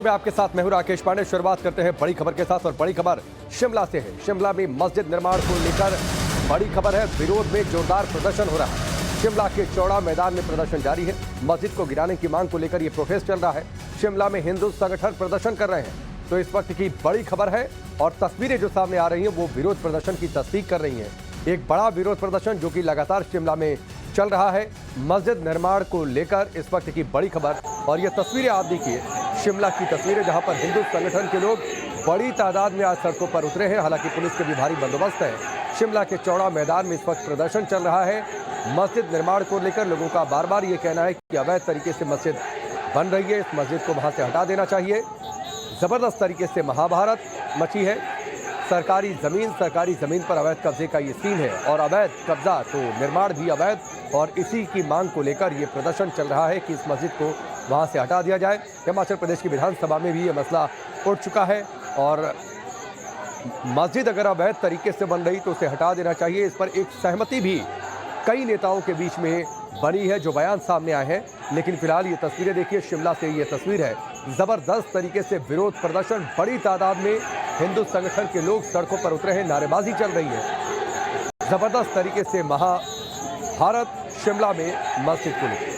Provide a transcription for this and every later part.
मैं आपके साथ मैं हूं राकेश पांडे। शुरुआत करते हैं बड़ी खबर के साथ और बड़ी खबर शिमला से है। शिमला में मस्जिद निर्माण को लेकर बड़ी खबर है। विरोध में जोरदार प्रदर्शन हो रहा है। शिमला के चौड़ा मैदान में प्रदर्शन जारी है। मस्जिद को गिराने की मांग को लेकर यह प्रोटेस्ट चल रहा है। शिमला में हिंदू संगठन प्रदर्शन कर रहे हैं। तो इस वक्त की बड़ी खबर है और तस्वीरें जो सामने आ रही हैं वो विरोध प्रदर्शन की तस्दीक कर रही हैं। एक बड़ा विरोध प्रदर्शन जो कि लगातार शिमला में चल रहा है मस्जिद निर्माण को लेकर। इस वक्त की बड़ी खबर और ये तस्वीरें आप देखिए, शिमला की तस्वीरें जहां पर हिंदू संगठन के लोग बड़ी तादाद में आज सड़कों पर उतरे हैं। हालांकि पुलिस के भी भारी बंदोबस्त है। शिमला के चौड़ा मैदान में इस वक्त प्रदर्शन चल रहा है। मस्जिद निर्माण को लेकर लोगों का बार बार ये कहना है कि अवैध तरीके से मस्जिद बन रही है, इस मस्जिद को वहां से हटा देना चाहिए। जबरदस्त तरीके से महाभारत मची है। सरकारी जमीन पर अवैध कब्जे का ये सीन है और अवैध कब्जा तो निर्माण भी अवैध, और इसी की मांग को लेकर ये प्रदर्शन चल रहा है कि इस मस्जिद को वहां से हटा दिया जाए। हिमाचल प्रदेश की विधानसभा में भी ये मसला उठ चुका है और मस्जिद अगर अवैध तरीके से बन रही तो उसे हटा देना चाहिए। इस पर एक सहमति भी कई नेताओं के बीच में बनी है जो बयान सामने आए हैं। लेकिन फिलहाल ये तस्वीरें देखिए, शिमला से ये तस्वीर है। जबरदस्त तरीके से विरोध प्रदर्शन, बड़ी तादाद में हिंदू संगठन के लोग सड़कों पर उतरे हैं, नारेबाजी चल रही है। जबरदस्त तरीके से महाभारत शिमला में मस्जिद को लेकर।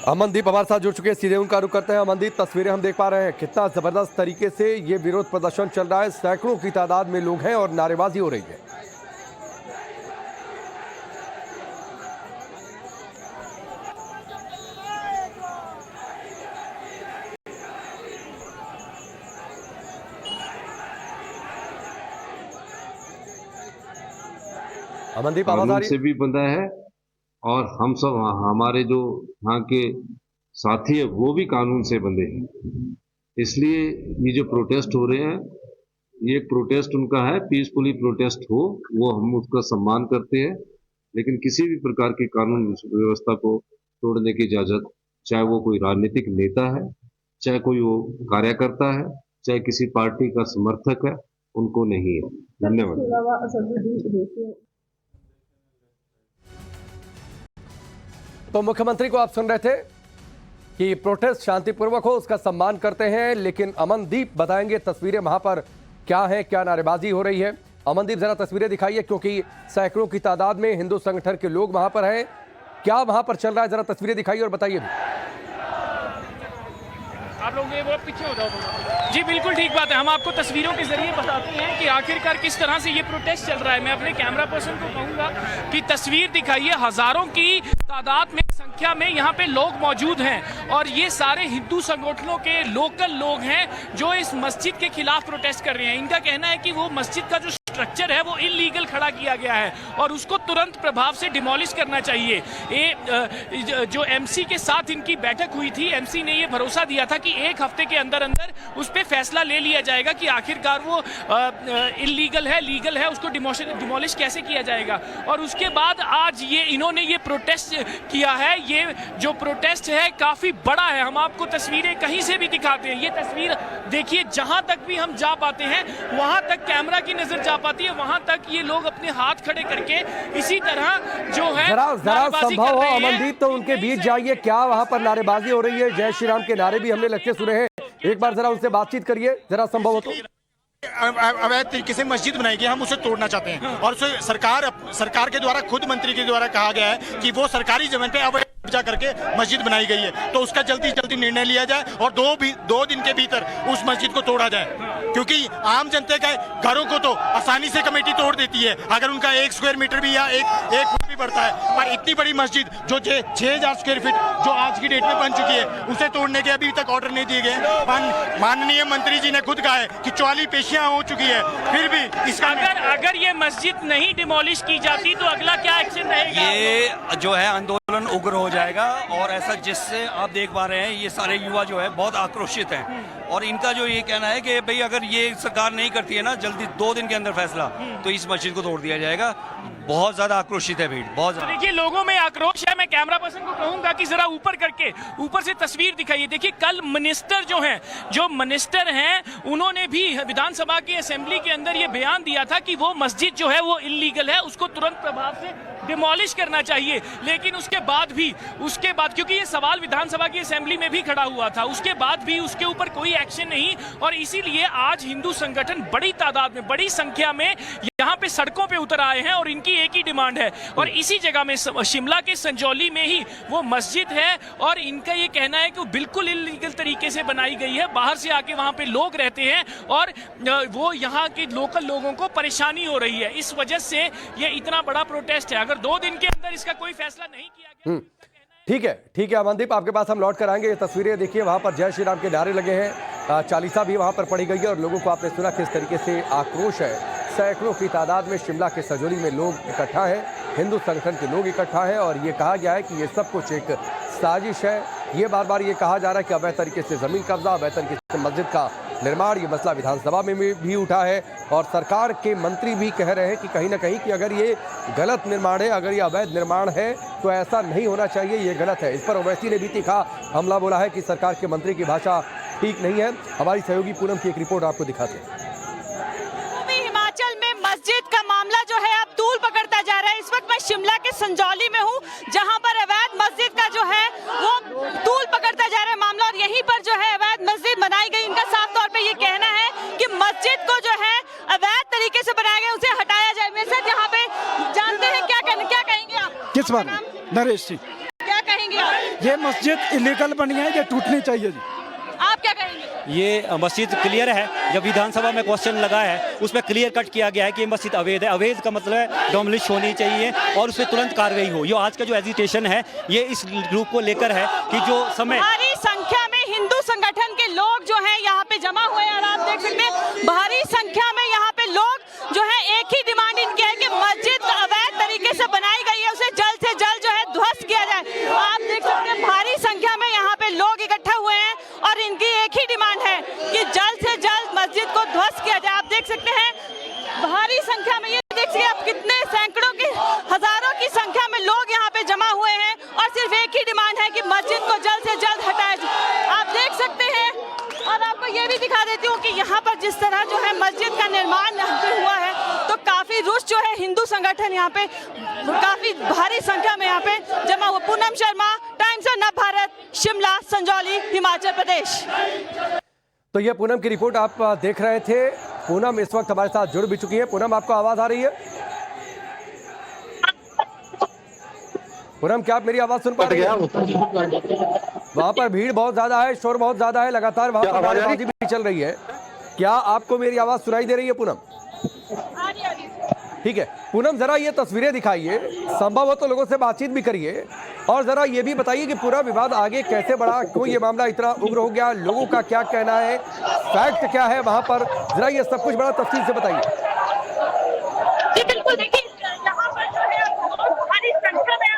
अमनदीप हमारे साथ जुड़ चुके हैं, सीधे उनका रुख करते हैं। अमनदीप, तस्वीरें हम देख पा रहे हैं, कितना जबरदस्त तरीके से ये विरोध प्रदर्शन चल रहा है। सैकड़ों की तादाद में लोग हैं और नारेबाजी हो रही है। अमनदीप, आवाज आ रही से भी बंधा है और हम सब हमारे जो यहाँ के साथी है वो भी कानून से बंधे हैं। इसलिए ये जो प्रोटेस्ट हो रहे हैं, ये एक प्रोटेस्ट उनका है, पीसफुली प्रोटेस्ट हो, वो हम उसका सम्मान करते हैं। लेकिन किसी भी प्रकार की कानून व्यवस्था को तोड़ने की इजाजत, चाहे वो कोई राजनीतिक नेता है, चाहे कोई वो कार्यकर्ता है, चाहे किसी पार्टी का समर्थक है, उनको नहीं है। धन्यवाद। तो मुख्यमंत्री को आप सुन रहे थे कि प्रोटेस्ट शांतिपूर्वक हो, उसका सम्मान करते हैं। लेकिन अमनदीप बताएंगे तस्वीरें वहां पर क्या है, क्या नारेबाजी हो रही है। अमनदीप, जरा तस्वीरें दिखाइए, क्योंकि सैकड़ों की तादाद में हिंदू संगठन के लोग वहां पर हैं। क्या वहां पर चल रहा है, जरा तस्वीरें दिखाइए और बताइए भी। आप लोग वो पीछे हो जाओ। जी बिल्कुल ठीक बात है। हम आपको तस्वीरों के जरिए बताते हैं कि आखिरकार किस तरह से ये प्रोटेस्ट चल रहा है। मैं अपने कैमरा पर्सन को कहूंगा कि तस्वीर दिखाइए। हजारों की तादाद में, संख्या में यहाँ पे लोग मौजूद हैं और ये सारे हिंदू संगठनों के लोकल लोग हैं जो इस मस्जिद के खिलाफ प्रोटेस्ट कर रहे हैं। इनका कहना है कि वो मस्जिद का जो स्ट्रक्चर है वो इलीगल खड़ा किया गया है और उसको तुरंत प्रभाव से डिमोलिश करना चाहिए। ये जो एमसी के साथ इनकी बैठक हुई थी, एमसी ने ये भरोसा दिया था कि एक हफ्ते के अंदर अंदर उस पर फैसला ले लिया जाएगा कि आखिरकार वो इलीगल है, लीगल है, उसको डिमोलिश कैसे किया जाएगा। और उसके बाद आज ये इन्होंने ये प्रोटेस्ट किया है। ये जो प्रोटेस्ट है काफी बड़ा है। हम आपको तस्वीरें कहीं से भी दिखाते हैं। ये तस्वीर देखिए, जहां तक भी हम जा पाते हैं वहां तक कैमरा की नजर जा पाती है, वहां तक ये लोग अपने हाथ खड़े करके इसी तरह जो है जरा संभव हो अमनदीप तो उनके बीच जाइए। क्या वहां पर नारेबाजी हो रही है? जय श्री राम के नारे भी हमने लगते सुने हैं। एक बार जरा उनसे बातचीत करिए, जरा संभव हो तो। अवैध तरीके से मस्जिद बनाई गई, हम उसे तोड़ना चाहते हैं और उसे सरकार के द्वारा, खुद मंत्री के द्वारा कहा गया है कि वो सरकारी जमीन पे अवैध कब्जा करके मस्जिद बनाई गई है, तो उसका जल्दी निर्णय लिया जाए और दो दिन के भीतर उस मस्जिद को तोड़ा जाए। क्योंकि आम जनता के घरों को तो आसानी से कमेटी तोड़ देती है अगर उनका 1 स्क्वायर मीटर भी या एक फुट भी बढ़ता है, पर इतनी बड़ी मस्जिद जो 6000 स्क्वायर फीट जो आज की डेट में बन चुकी है, उसे तोड़ने के अभी तक ऑर्डर नहीं दिए गए। माननीय मंत्री जी ने खुद कहा है कि 40 पेशियां हो चुकी है, फिर भी इसका अगर ये मस्जिद नहीं डिमोलिश की जाती तो अगला क्या एक्शन रहेगा? ये जो है आंदोलन उग्र हो जाएगा और ऐसा जिससे आप देख पा रहे हैं ये सारे युवा जो है बहुत आक्रोशित हैं और इनका जो ये कहना है कि भाई अगर ये सरकार नहीं करती है ना जल्दी 2 दिन के अंदर फैसला, तो इस मस्जिद को तोड़ दिया जाएगा। बहुत ज्यादा आक्रोशित है भीड़, बहुत ज्यादा। देखिए लोगों में आक्रोश है। मैं कैमरा पर्सन को कहूंगा कि जरा ऊपर करके ऊपर से तस्वीर दिखाइए। देखिए कल मिनिस्टर जो मिनिस्टर हैं उन्होंने भी विधानसभा की असेंबली के अंदर ये बयान दिया था कि वो मस्जिद जो है वो इल्लीगल है, उसको तुरंत प्रभाव से डिमोलिश करना चाहिए। लेकिन उसके बाद क्योंकि ये सवाल विधानसभा की असेंबली में भी खड़ा हुआ था, उसके बाद भी उसके ऊपर कोई एक्शन नहीं। और इसीलिए आज हिंदू संगठन बड़ी तादाद में, बड़ी संख्या में यहाँ पे सड़कों पे उतर आए हैं और इनकी एक ही डिमांड है। और इसी जगह में शिमला के संजौली में ही वो मस्जिद है और इनका ये कहना है कि वो बिल्कुल इल्लीगल तरीके से बनाई गई है। बाहर से आके वहाँ पे लोग रहते हैं और वो यहाँ के लोकल लोगों को परेशानी हो रही है। इस वजह से ये इतना बड़ा प्रोटेस्ट है। अगर 2 दिन के अंदर इसका कोई फैसला नहीं किया गया। ठीक है अमनदीप, आपके पास हम लौट कर आएंगे। ये तस्वीरें देखिए, वहां पर जय श्री राम के नारे लगे हैं, चालीसा भी वहां पर पड़ी गई है और लोगों को आपने सुना किस तरीके से आक्रोश है। सैकड़ों की तादाद में शिमला के सजौली में लोग इकट्ठा हैं, हिंदू संगठन के लोग इकट्ठा हैं और ये कहा गया है कि ये सब कुछ एक साजिश है। ये बार बार ये कहा जा रहा है कि अवैध तरीके से जमीन कब्जा, अवैध तरीके से मस्जिद का निर्माण, ये मसला विधानसभा में भी उठा है और सरकार के मंत्री भी कह रहे हैं कि कहीं ना कहीं कि अगर ये गलत निर्माण है, अगर ये अवैध निर्माण है तो ऐसा नहीं होना चाहिए, ये गलत है। इस पर ओवैसी ने भी तीखा हमला बोला है कि सरकार के मंत्री की भाषा ठीक नहीं है। हमारी सहयोगी पूनम की एक रिपोर्ट आपको दिखाते हैं। हिमाचल में मस्जिद का मामला जो है अब तूल पकड़ता जा रहा है। इस वक्त मैं शिमला के संजौली में हूँ, जहाँ पर अवैध मस्जिद का जो है वो तूल पकड़ता जा रहा है मामला। और यहीं पर जो है अवैध मस्जिद बनाई गई, इनका साफ तौर पे ये कहना है कि मस्जिद को जो है अवैध तरीके से बनाया गया, उसे हटाया जाए। मेरे साथ यहाँ पे जानते हैं क्या कहेंगे आप? किस बारे? नरेश जी। क्या कहेंगे आप? ये मस्जिद इलीगल बनी है, ये टूटनी चाहिए जी। आप क्या कहेंगे? ये मस्जिद क्लियर है, जब विधानसभा में क्वेश्चन लगा है उसमें क्लियर कट किया गया है कि ये मस्जिद अवैध है। अवैध का मतलब है डोमलिश होनी चाहिए और उस पर तुरंत कार्रवाई हो। ये आज का जो एजिटेशन है ये इस ग्रुप को लेकर है कि जो समय भारी संख्या में हिंदू संगठन के लोग जो हैं यहाँ पे जमा हुए हैं और आप देख सकते हैं भारी संख्या में यहाँ पे लोग जो है एक ही डिमांड इनकी है कि मस्जिद अवैध तरीके से बनाई गई है, उसे जल्द से जल्द जो है ध्वस्त किया जाए। आप देख सकते हैं भारी संख्या में यहाँ पे लोग इकट्ठा हुए हैं और इनकी एक ही डिमांड है कि जल्द से जल्द मस्जिद को ध्वस्त किया जाए। आप देख सकते हैं भारी संख्या में, ये देखिए आप कितने सैकड़ों की, हजारों की संख्या में लोग यहाँ पे जमा हुए हैं और सिर्फ एक ही डिमांड है कि मस्जिद को जल्द से जल्द हटाया जाए। आप देख सकते हैं और आपको ये भी दिखा देती हूँ कि यहाँ पर जिस तरह जो है मस्जिद का निर्माण हुआ है तो काफी रुष्ट जो है हिंदू संगठन यहाँ पे काफी भारी संख्या में यहाँ पे जमा हुआ। Poonam Sharma, times of Navbharat, Shimla, Sanjauli, Himachal Pradesh. तो ये पूनम की रिपोर्ट आप देख रहे थे। पूनम इस वक्त हमारे साथ जुड़ भी चुकी है। पूनम, आपको आवाज आ रही है? पूनम, क्या आप मेरी आवाज सुन पा रही हैं? वहाँ पर भीड़ बहुत ज्यादा है, शोर बहुत ज्यादा है, लगातार वहाँ पर नारेबाजी भी चल रही है। क्या आपको मेरी आवाज सुनाई दे रही है पूनम? ठीक है पूनम, जरा ये तस्वीरें दिखाइए, संभव हो तो लोगों से बातचीत भी करिए और जरा ये भी बताइए कि पूरा विवाद आगे कैसे बढ़ा, क्यों ये मामला इतना उग्र हो गया, लोगों का क्या कहना है, फैक्ट क्या है वहां पर, जरा ये सब कुछ बड़ा तफसील से बताइए। जी बिल्कुल, देखिए यहाँ पर जो है भारी संख्या में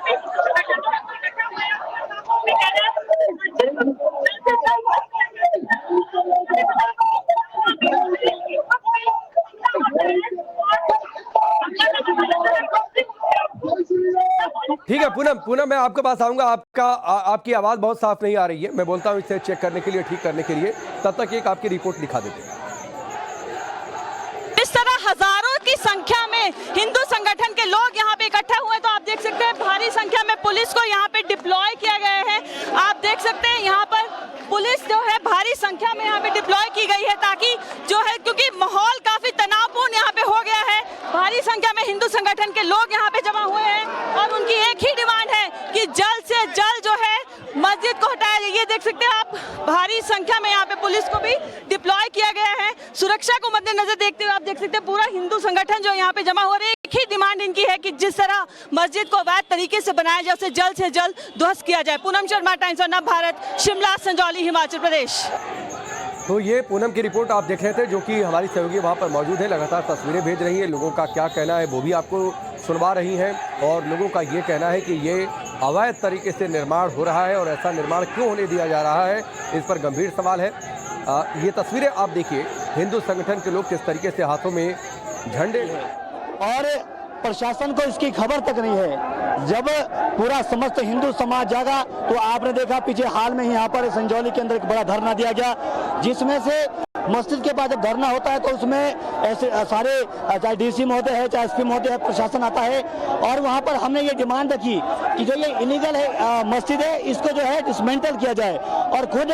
ठीक है पूनम, मैं आपके पास आऊंगा। आपकी आवाज बहुत साफ नहीं आ रही है, मैं बोलता हूं इसे चेक करने के लिए, ठीक करने के लिए। तब तक एक आपकी रिपोर्ट दिखा देते हैं। इस तरह हजारों की संख्या में हिंदू संगठन के लोग यहाँ पे इकट्ठा हुए, तो आप देख सकते हैं भारी संख्या में पुलिस को यहाँ पे डिप्लॉय किया गया है। आप देख सकते हैं यहाँ पर पुलिस जो है भारी संख्या में यहाँ पे डिप्लॉय की गई है ताकि जो है, क्योंकि माहौल काफी तनावपूर्ण यहाँ पे हो गया है। भारी संख्या में हिंदू संगठन के लोग यहाँ पे जमा हुए हैं और उनकी एक ही डिमांड है कि जल्द से जल्द जो है मस्जिद को हटाया जाए। ये देख सकते हैं आप, भारी संख्या में यहाँ पे पुलिस को भी डिप्लॉय किया गया है। सुरक्षा को मद्देनजर देखते हुए आप देख सकते हैं पूरा हिंदू संगठन जो यहाँ पे जमा हो रहे हैं, एक ही डिमांड इनकी है कि जिस तरह मस्जिद को अवैध तरीके से बनाया जाए उसे जल्द से जल्द ध्वस्त किया जाए। Poonam Sharma, times of Navbharat, Shimla, Sanjauli, Himachal Pradesh. तो ये पूनम की रिपोर्ट आप देख रहे थे, जो कि हमारी सहयोगी वहाँ पर मौजूद है, लगातार तस्वीरें भेज रही है, लोगों का क्या कहना है वो भी आपको सुनवा रही हैं और लोगों का ये कहना है कि ये अवैध तरीके से निर्माण हो रहा है और ऐसा निर्माण क्यों होने दिया जा रहा है, इस पर गंभीर सवाल है। ये तस्वीरें आप देखिए, हिंदू संगठन के लोग किस तरीके से हाथों में झंडे और प्रशासन को इसकी खबर तक नहीं है। जब पूरा समस्त हिंदू समाज जागा तो आपने देखा पीछे हाल में ही यहाँ पर संजौली के अंदर एक बड़ा धरना दिया गया, जिसमें से मस्जिद के पास जब धरना होता है तो उसमें ऐसे सारे चाहे डीसी महोदय है, चाहे एसपी महोदय है, प्रशासन आता है और वहाँ पर हमने ये डिमांड रखी कि जो ये इलीगल है मस्जिद है इसको जो है डिसमेंटल किया जाए और खुद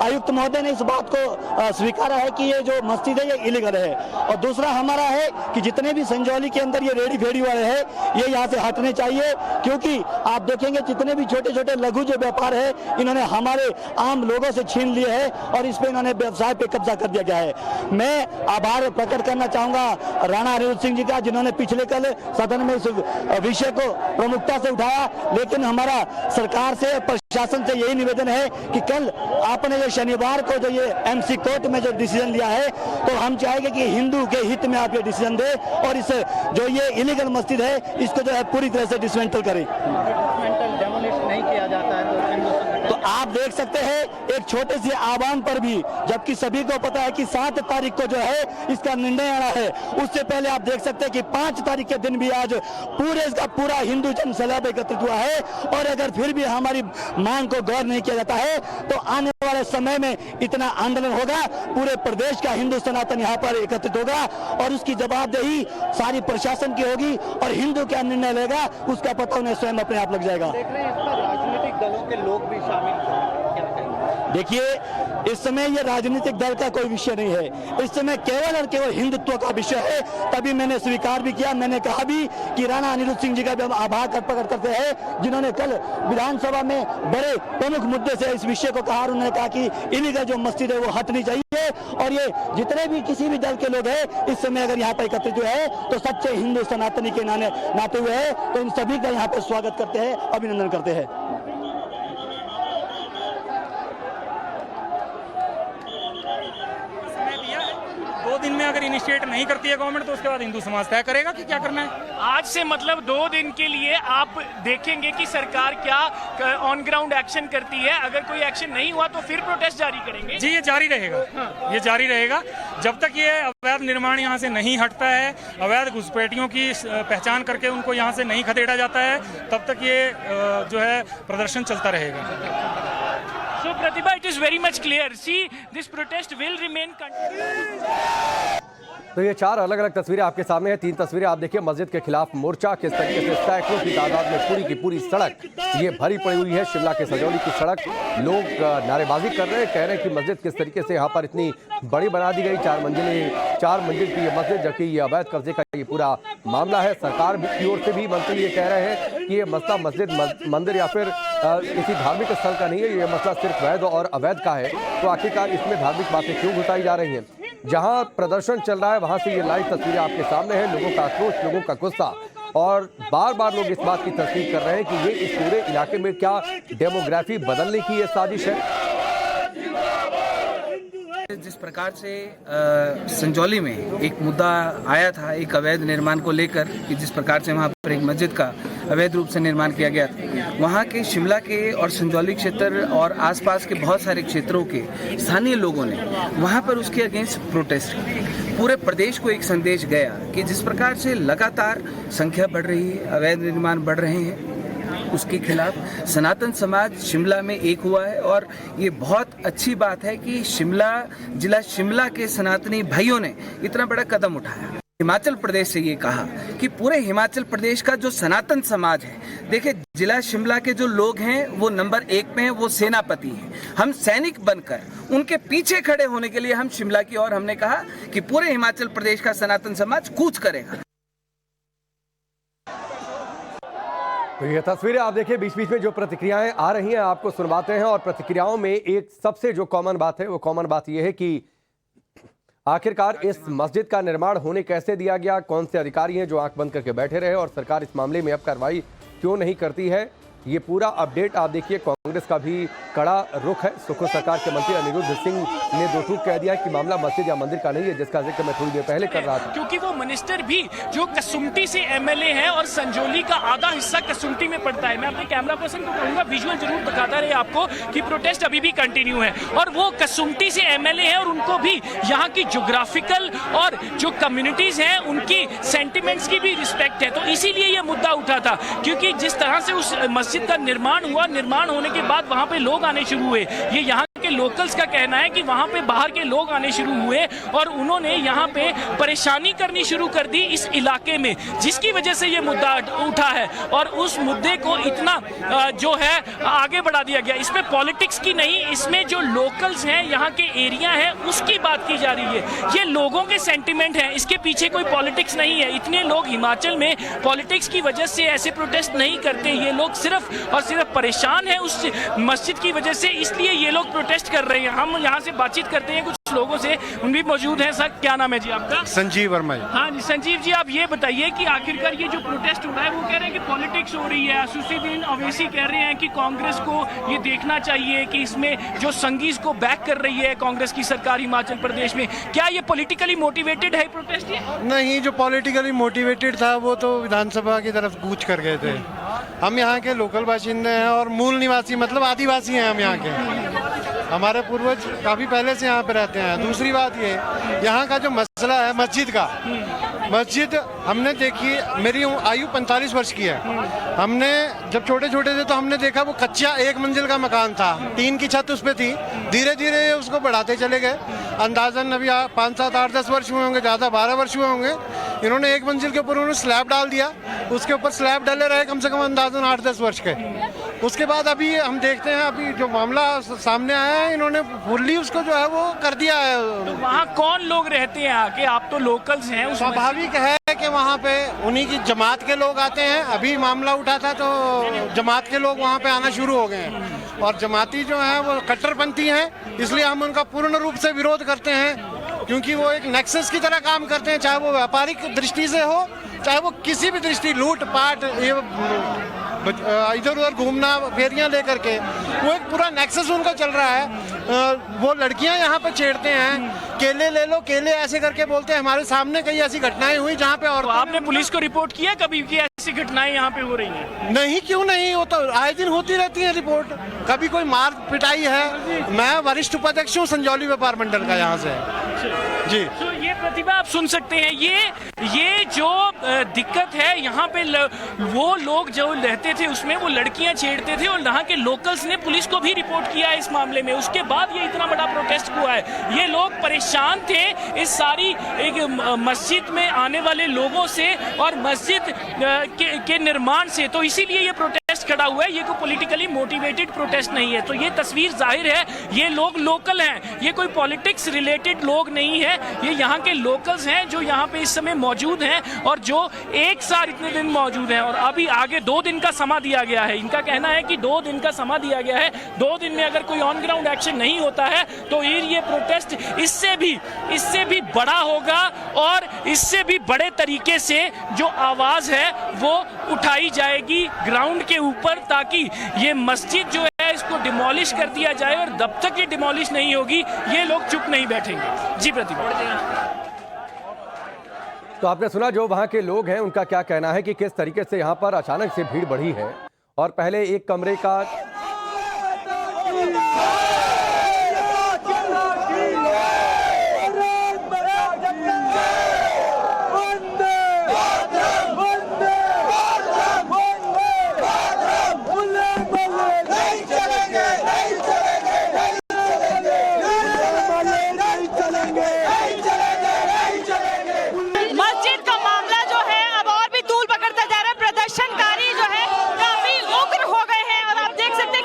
आयुक्त महोदय ने इस बात को स्वीकारा है कि ये जो मस्जिद है ये इलीगल है। और दूसरा हमारा है कि जितने भी संजौली के अंदर ये रेडी फेडी वाले हैं ये यहाँ से हटने चाहिए, क्योंकि आप देखेंगे जितने भी छोटे छोटे लघु जो व्यापार है इन्होंने हमारे आम लोगों से छीन लिए है और इस पे इन्होंने व्यवसाय पे कब्जा कर दिया गया है। मैं आभार प्रकट करना चाहूंगा राणा अनिरुद्ध सिंह जी का, जिन्होंने पिछले कल सदन में इस विषय को प्रमुखता से उठाया, लेकिन हमारा सरकार से प्रशासन से यही निवेदन है कि कल आपने जो शनिवार को जो ये एमसी कोर्ट में जो डिसीजन लिया है तो हम चाहेंगे कि हिंदू के हित में आप ये डिसीजन दे और इस जो ये इलीगल मस्जिद है इसको जो है पूरी तरह से डिसमेंटल करें। नहीं किया जाता है तो आप देख सकते हैं एक छोटे से आह्वान पर भी, जबकि सभी को पता है कि 7 तारीख को जो है इसका निर्णय आना है, उससे पहले आप देख सकते हैं कि 5 तारीख के दिन भी आज पूरा हिंदू जन सैलाब एकत्रित हुआ है और अगर फिर भी हमारी मांग को गौर नहीं किया जाता है तो आने वाले समय में इतना आंदोलन होगा, पूरे प्रदेश का हिंदू सनातन यहाँ पर एकत्रित होगा और उसकी जवाबदेही सारी प्रशासन की होगी और हिंदू क्या निर्णय लेगा उसका पता उन्हें स्वयं अपने आप लग जाएगा। राजनीतिक दलों के लोग भी शामिल देखिए इस समय ये राजनीतिक दल का कोई विषय नहीं है, इस समय केवल और केवल हिंदुत्व का विषय है। तभी मैंने स्वीकार भी किया, मैंने कहा भी कि राणा अनिरुद्ध सिंह जी का भी हम आभार प्रकट करते हैं जिन्होंने कल विधानसभा में बड़े प्रमुख मुद्दे से इस विषय को कहा। उन्होंने कहा कि इलीगल जो मस्जिद है वो हटनी चाहिए और ये जितने भी किसी भी दल के लोग हैं इस समय अगर यहाँ पर एकत्रित हुए हैं तो सच्चे हिंदू सनातनी के नाते हुए हैं, तो इन सभी का यहाँ पर स्वागत करते हैं, अभिनंदन करते हैं। 2 दिन में अगर इनिशिएट नहीं करती है गवर्नमेंट तो उसके बाद हिंदू समाज तय करेगा कि क्या करना है। आज से मतलब 2 दिन के लिए आप देखेंगे कि सरकार क्या ऑन ग्राउंड एक्शन करती है, अगर कोई एक्शन नहीं हुआ तो फिर प्रोटेस्ट जारी करेंगे। जी ये जारी रहेगा। हाँ। ये जारी रहेगा जब तक ये अवैध निर्माण यहाँ से नहीं हटता है, अवैध घुसपैठियों की पहचान करके उनको यहाँ से नहीं खदेड़ा जाता है, तब तक ये जो है प्रदर्शन चलता रहेगा। So Pratibha, it is very much clear. See, this protest will remain continuous. तो ये 4 अलग अलग तस्वीरें आपके सामने हैं। 3 तस्वीरें आप देखिए मस्जिद के खिलाफ मोर्चा, किस तरीके से सैकड़ों की तादाद में पूरी की पूरी सड़क ये भरी पड़ी हुई है। शिमला के संजौली की सड़क, लोग नारेबाजी कर रहे हैं, कह रहे हैं कि मस्जिद किस तरीके से यहाँ पर इतनी बड़ी बना दी गई, 4 मंजिल की ये मस्जिद, जबकि ये अवैध कब्जे का ये पूरा मामला है। सरकार की ओर से भी मंत्री ये कह रहे हैं कि ये मसला मस्जिद मंदिर या फिर किसी धार्मिक स्थल का नहीं है, ये मसला सिर्फ वैध और अवैध का है। तो आखिरकार इसमें धार्मिक बातें क्यों घुसाई जा रही हैं? जहां प्रदर्शन चल रहा है वहां से ये लाइव तस्वीरें आपके सामने हैं, लोगों का आक्रोश, लोगों का गुस्सा, और बार बार लोग इस बात की तस्दीक कर रहे हैं कि ये इस पूरे इलाके में क्या डेमोग्राफी बदलने की ये साजिश है। जिस प्रकार से संजौली में एक मुद्दा आया था एक अवैध निर्माण को लेकर कि जिस प्रकार से वहाँ पर एक मस्जिद का अवैध रूप से निर्माण किया गया था, वहाँ के शिमला के और संजौली क्षेत्र और आसपास के बहुत सारे क्षेत्रों के स्थानीय लोगों ने वहाँ पर उसके अगेंस्ट प्रोटेस्ट किया। पूरे प्रदेश को एक संदेश गया कि जिस प्रकार से लगातार संख्या बढ़ रही है, अवैध निर्माण बढ़ रहे हैं, उसके खिलाफ सनातन समाज शिमला में एक हुआ है। और ये बहुत अच्छी बात है कि जिला शिमला के सनातनी भाइयों ने इतना बड़ा कदम उठाया। हिमाचल प्रदेश से ये कहा कि पूरे हिमाचल प्रदेश का जो सनातन समाज है, देखिए जिला शिमला के जो लोग हैं वो नंबर 1 पे हैं, वो सेनापति हैं। हम सैनिक बनकर उनके पीछे खड़े होने के लिए हम शिमला की ओर हमने कहा कि पूरे हिमाचल प्रदेश का सनातन समाज कूच करेगा। तो ये तस्वीरें आप देखिए, बीच बीच में जो प्रतिक्रियाएं आ रही हैं आपको सुनवाते हैं, और प्रतिक्रियाओं में एक सबसे जो कॉमन बात है वो कॉमन बात ये है कि आखिरकार इस मस्जिद का निर्माण होने कैसे दिया गया, कौन से अधिकारी हैं जो आंख बंद करके बैठे रहे, और सरकार इस मामले में अब कार्रवाई क्यों नहीं करती है। ये पूरा अपडेट आप देखिए। कांग्रेस का भी कड़ा रुख है। सुखो सरकार के मंत्री अनिरुद्ध सिंह ने दो टूक कह दिया कि मामला मस्जिद या मंदिर का नहीं है, जिसका जिक्र मैं थोड़ी देर पहले कर रहा था। क्योंकि वो मिनिस्टर भी जो कसुम्पटी से एमएलए हैं और संजौली का आधा हिस्सा कसुम्पटी में पड़ता है। मैं अपने कैमरा पर्सन को कहूंगा विजुअल जरूर दिखाता रहे आपको कि प्रोटेस्ट अभी भी कंटिन्यू है और वो कसुम्पटी से एमएलए हैं और उनको भी यहाँ की ज्योग्राफिकल और जो कम्युनिटीज हैं उनकी सेंटिमेंट्स की भी रिस्पेक्ट है। तो इसीलिए ये मुद्दा उठा था, क्योंकि जिस तरह से उस मस्जिद का निर्माण हुआ, निर्माण होने के बाद वहां पे लोग आने शुरू हुए। ये यहाँ के लोकल्स का कहना है कि वहां पे बाहर के लोग आने शुरू हुए और उन्होंने यहाँ पे परेशानी करनी शुरू कर दी इस इलाके में, जिसकी वजह से ये मुद्दा उठा है और उस मुद्दे को इतना जो है आगे बढ़ा दिया गया। इसमें पॉलिटिक्स की नहीं, इसमें जो लोकल्स हैं, यहाँ के एरिया है, उसकी बात की जा रही है। ये लोगों के सेंटिमेंट है, इसके पीछे कोई पॉलिटिक्स नहीं है। इतने लोग हिमाचल में पॉलिटिक्स की वजह से ऐसे प्रोटेस्ट नहीं करते। ये लोग सिर्फ और सिर्फ परेशान है उस मस्जिद की वजह से, इसलिए ये लोग प्रोटेस्ट कर रहे हैं। हम यहाँ से बातचीत करते हैं कुछ लोगों से, उन भी मौजूद हैं। सर क्या नाम है जी आपका? संजीव वर्मा जी। हाँ जी संजीव जी, आप ये बताइए कि आखिरकार ये जो प्रोटेस्ट हो रहा है वो कह रहे हैं कि पॉलिटिक्स हो रही है। असुद्दीन अवैसी कह रहे हैं कि कांग्रेस को ये देखना चाहिए कि इसमें जो संगीज को बैक कर रही है कांग्रेस की सरकार हिमाचल प्रदेश में, क्या ये पॉलिटिकली मोटिवेटेड है प्रोटेस्ट? नहीं, जो पॉलिटिकली मोटिवेटेड था वो तो विधानसभा की तरफ कूच कर गए थे। हम यहाँ के लोकल बाशिंदे हैं और मूल निवासी मतलब आदिवासी हैं हम यहाँ के। हमारे पूर्वज काफ़ी पहले से यहाँ पे रहते हैं। दूसरी बात ये, यहाँ का जो मसला है मस्जिद का, मस्जिद हमने देखी, मेरी आयु 45 वर्ष की है। हमने जब छोटे छोटे थे तो हमने देखा वो कच्चा 1 मंजिल का मकान था, टीन की छत उस पर थी। धीरे धीरे उसको बढ़ाते चले गए। अंदाजन अभी 5, 7, 8, 10 वर्ष हुए होंगे, ज़्यादा 12 वर्ष हुए होंगे। इन्होंने 1 मंजिल के ऊपर उन्होंने स्लैब डाल दिया, उसके ऊपर स्लैब डले रहे कम से कम अंदाजन 8-10 वर्ष के। उसके बाद अभी हम देखते हैं, अभी जो मामला सामने आया है, इन्होंने फुल्ली उसको जो है वो कर दिया है। तो वहाँ कौन लोग रहते हैं आके? आप तो लोकल्स हैं। स्वाभाविक है कि वहाँ पे उन्हीं की जमात के लोग आते हैं। अभी मामला उठा था तो जमात के लोग वहाँ पे आना शुरू हो गए हैं और जमाती जो है वो कट्टरपंथी हैं, इसलिए हम उनका पूर्ण रूप से विरोध करते हैं, क्योंकि वो एक नेक्सस की तरह काम करते हैं, चाहे वो व्यापारिक दृष्टि से हो, चाहे वो किसी भी दृष्टि, लूट पाट, ये इधर उधर घूमना, फेरियां लेकर के, वो एक पूरा नेक्सस उनका चल रहा है। वो लड़कियां यहाँ पे छेड़ते हैं, केले ले लो, केले ऐसे करके बोलते हैं। हमारे सामने कई ऐसी घटनाएं हुई जहाँ पे। और तो आपने पुलिस को रिपोर्ट किया कभी कि ऐसी घटनाएं यहाँ पे हो रही हैं? नहीं, क्यों नहीं, वो तो आए दिन होती रहती है रिपोर्ट। कभी कोई मार पिटाई है। मैं वरिष्ठ उपाध्यक्ष हूँ संजौली व्यापार मंडल का यहाँ से जी। तो ये प्रतिभा आप सुन सकते हैं, ये जो दिक्कत है यहाँ पे वो लोग जो रहते थे उसमें वो लड़कियां छेड़ते थे और यहाँ के लोकल्स ने पुलिस को भी रिपोर्ट किया है इस मामले में। उसके बाद ये इतना बड़ा प्रोटेस्ट हुआ है। ये लोग परेशान थे इस सारी एक मस्जिद में आने वाले लोगों से और मस्जिद के निर्माण से, तो इसीलिए ये प्रोटेस्ट खड़ा हुआ है। ये कोई पॉलिटिकली मोटिवेटेड प्रोटेस्ट नहीं है। तो ये तस्वीर जाहिर है, ये लोग लोकल हैं, ये कोई पॉलिटिक्स रिलेटेड लोग नहीं है। ये यहाँ के लोकल्स हैं जो यहाँ पे इस समय मौजूद हैं और जो एक साथ इतने दिन मौजूद हैं और अभी आगे 2 दिन का समा दिया गया है। इनका कहना है कि 2 दिन का समा दिया गया है। 2 दिन में अगर कोई ऑन ग्राउंड एक्शन नहीं होता है तो ये प्रोटेस्ट इससे भी बड़ा होगा और इससे भी बड़े तरीके से जो आवाज है वो उठाई जाएगी ग्राउंड के ऊपर, ताकि ये मस्जिद जो है इसको डिमोलिश कर दिया जाए और जब तक ये डिमोलिश नहीं होगी ये लोग चुप नहीं बैठेंगे। जी प्रतिभा। तो आपने सुना जो वहां के लोग हैं उनका क्या कहना है कि किस तरीके से यहां पर अचानक से भीड़ बढ़ी है और पहले एक कमरे का प्रदर्शनकारी जो है काफी उग्र हो गए हैं और आप देख सकते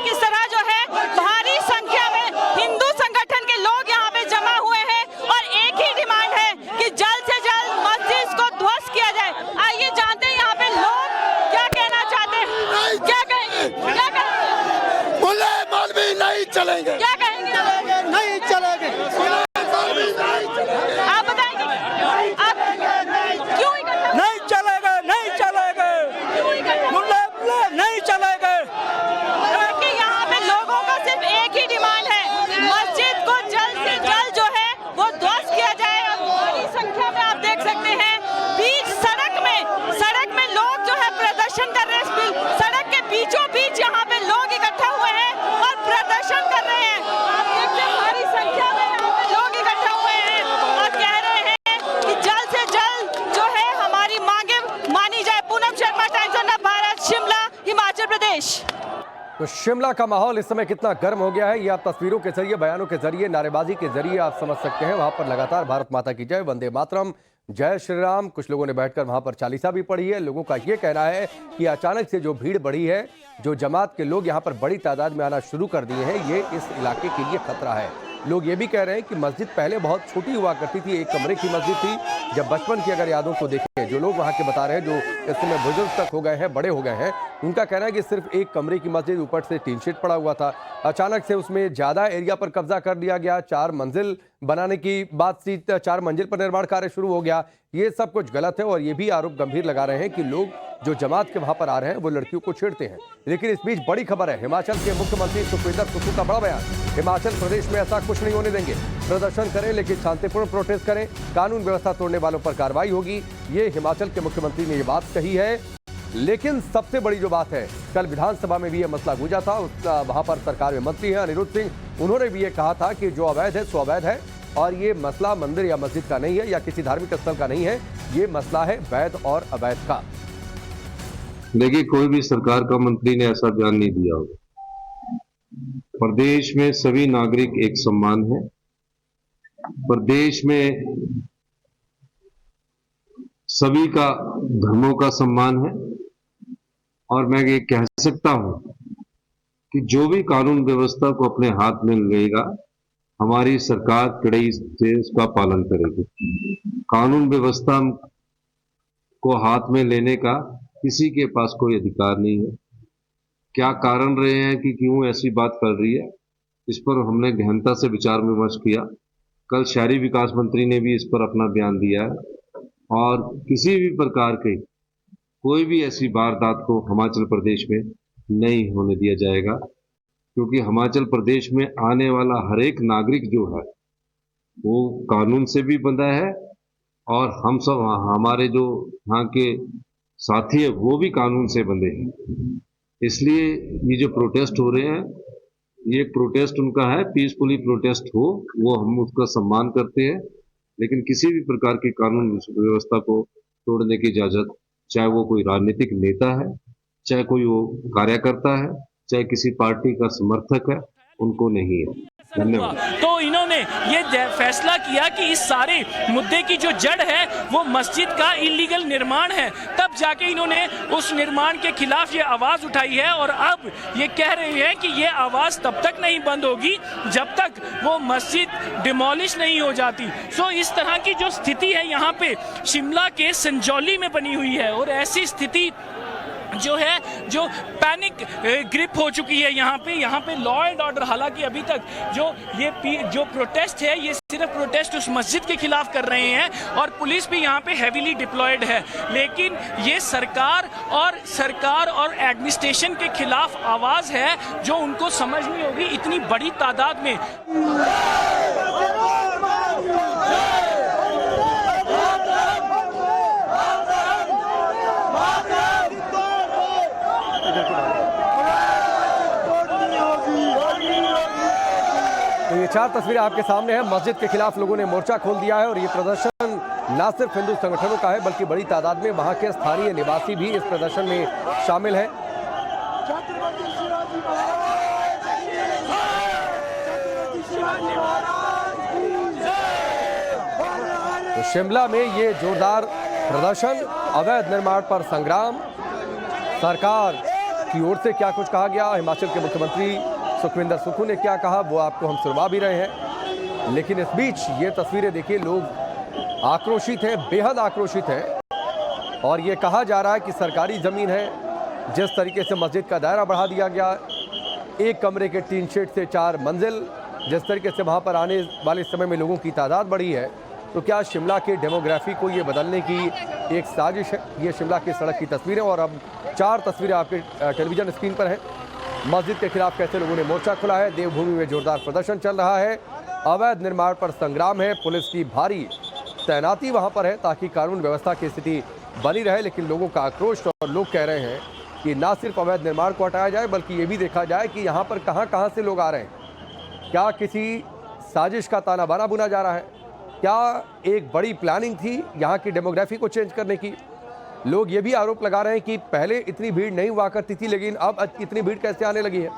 तो शिमला का माहौल इस समय कितना गर्म हो गया है ये आप तस्वीरों के जरिए, बयानों के जरिए, नारेबाजी के जरिए आप समझ सकते हैं। वहां पर लगातार भारत माता की जय, वंदे मातरम, जय श्री राम, कुछ लोगों ने बैठकर वहां पर चालीसा भी पढ़ी है। लोगों का ये कहना है कि अचानक से जो भीड़ बढ़ी है, जो जमात के लोग यहां पर बड़ी तादाद में आना शुरू कर दिए हैं, ये इस इलाके के लिए खतरा है। लोग ये भी कह रहे हैं कि मस्जिद पहले बहुत छोटी हुआ करती थी, एक कमरे की मस्जिद थी। जब बचपन की अगर यादों को देखें, जो लोग वहाँ के बता रहे हैं, जो इस समय बुजुर्ग तक हो गए हैं, बड़े हो गए हैं, उनका कहना है कि सिर्फ एक कमरे की मस्जिद, ऊपर से टीन शीट पड़ा हुआ था। अचानक से उसमें ज़्यादा एरिया पर कब्जा कर लिया गया, 4 मंजिल बनाने की बातचीत, 4 मंजिल पर निर्माण कार्य शुरू हो गया। ये सब कुछ गलत है और ये भी आरोप गंभीर लगा रहे हैं कि लोग जो जमात के वहां पर आ रहे हैं वो लड़कियों को छेड़ते हैं। लेकिन इस बीच बड़ी खबर है, हिमाचल के मुख्यमंत्री सुखविंदर सुक्खू का बड़ा बयान। हिमाचल प्रदेश में ऐसा कुछ नहीं होने देंगे, प्रदर्शन करें लेकिन शांतिपूर्ण प्रोटेस्ट करें, कानून व्यवस्था तोड़ने वालों पर कार्रवाई होगी। ये हिमाचल के मुख्यमंत्री ने ये बात कही है। लेकिन सबसे बड़ी जो बात है, कल विधानसभा में भी यह मसला गूंजा था। वहां पर सरकार में मंत्री हैं अनिरुद्ध सिंह, उन्होंने भी ये कहा था कि जो अवैध है सो अवैध है और ये मसला मंदिर या मस्जिद का नहीं है या किसी धार्मिक स्थल का नहीं है, ये मसला है वैध और अवैध का। देखिए, कोई भी सरकार का मंत्री ने ऐसा बयान नहीं दिया होगा। प्रदेश में सभी नागरिक एक समान है। प्रदेश में सभी का धर्मों का सम्मान है और मैं ये कह सकता हूं कि जो भी कानून व्यवस्था को अपने हाथ में लेगा, हमारी सरकार कड़ाई से उसका पालन करेगी। कानून व्यवस्था को हाथ में लेने का किसी के पास कोई अधिकार नहीं है। क्या कारण रहे हैं कि क्यों ऐसी बात कर रही है, इस पर हमने गहनता से विचार विमर्श किया। कल शहरी विकास मंत्री ने भी इस पर अपना बयान दिया है और किसी भी प्रकार की कोई भी ऐसी वारदात को हिमाचल प्रदेश में नहीं होने दिया जाएगा, क्योंकि हिमाचल प्रदेश में आने वाला हर एक नागरिक जो है वो कानून से भी बंधा है और हम सब, हमारे जो यहाँ के साथी है, वो भी कानून से बंधे हैं। इसलिए ये जो प्रोटेस्ट हो रहे हैं, ये प्रोटेस्ट उनका है, पीसफुली प्रोटेस्ट हो, वो हम उसका सम्मान करते हैं। लेकिन किसी भी प्रकार की कानून व्यवस्था को तोड़ने की इजाजत, चाहे वो कोई राजनीतिक नेता है, चाहे कोई वो कार्यकर्ता है, चाहे किसी पार्टी का समर्थक है, उनको नहीं है। धन्यवाद। तो इन्होंने ये फैसला किया कि इस सारे मुद्दे की जो जड़ है वो मस्जिद का इलीगल निर्माण है। तब जाके इन्होंने उस निर्माण के खिलाफ ये आवाज उठाई है और अब ये कह रहे हैं कि ये आवाज तब तक नहीं बंद होगी जब तक वो मस्जिद डिमोलिश नहीं हो जाती। सो इस तरह की जो स्थिति है यहाँ पे शिमला के संजौली में बनी हुई है और ऐसी स्थिति जो है, जो पैनिक ग्रिप हो चुकी है यहाँ पे लॉ एंड ऑर्डर, हालांकि अभी तक जो प्रोटेस्ट है ये सिर्फ प्रोटेस्ट उस मस्जिद के खिलाफ कर रहे हैं और पुलिस भी यहाँ पे हेवीली डिप्लॉयड है। लेकिन ये सरकार और एडमिनिस्ट्रेशन के खिलाफ आवाज है जो उनको समझनी होगी इतनी बड़ी तादाद में। तो ये 4 तस्वीरें आपके सामने हैं। मस्जिद के खिलाफ लोगों ने मोर्चा खोल दिया है और ये प्रदर्शन न सिर्फ हिंदू संगठनों का है बल्कि बड़ी तादाद में वहां के स्थानीय निवासी भी इस प्रदर्शन में शामिल हैं। तो शिमला में ये जोरदार प्रदर्शन, अवैध निर्माण पर संग्राम, सरकार की ओर से क्या कुछ कहा गया, हिमाचल के मुख्यमंत्री सुखविंदर सुक्खू ने क्या कहा, वो आपको हम सुनवा भी रहे हैं। लेकिन इस बीच ये तस्वीरें देखिए, लोग आक्रोशित हैं, बेहद आक्रोशित हैं और ये कहा जा रहा है कि सरकारी ज़मीन है, जिस तरीके से मस्जिद का दायरा बढ़ा दिया गया, एक कमरे के 3 शेड से 4 मंजिल, जिस तरीके से वहाँ पर आने वाले समय में लोगों की तादाद बढ़ी है, तो क्या शिमला के डेमोग्राफी को ये बदलने की एक साजिश है? ये शिमला की सड़क की तस्वीरें और अब 4 तस्वीरें आपके टेलीविजन स्क्रीन पर हैं। मस्जिद के खिलाफ कैसे लोगों ने मोर्चा खुला है, देवभूमि में जोरदार प्रदर्शन चल रहा है, अवैध निर्माण पर संग्राम है, पुलिस की भारी तैनाती वहां पर है ताकि कानून व्यवस्था की स्थिति बनी रहे। लेकिन लोगों का आक्रोश और लोग कह रहे हैं कि ना सिर्फ अवैध निर्माण को हटाया जाए बल्कि ये भी देखा जाए कि यहाँ पर कहाँ से लोग आ रहे हैं। क्या किसी साजिश का ताना बाना बुना जा रहा है? क्या एक बड़ी प्लानिंग थी यहाँ की डेमोग्राफी को चेंज करने की? लोग ये भी आरोप लगा रहे हैं कि पहले इतनी भीड़ नहीं हुआ करती थी, लेकिन अब इतनी भीड़ कैसे आने लगी है।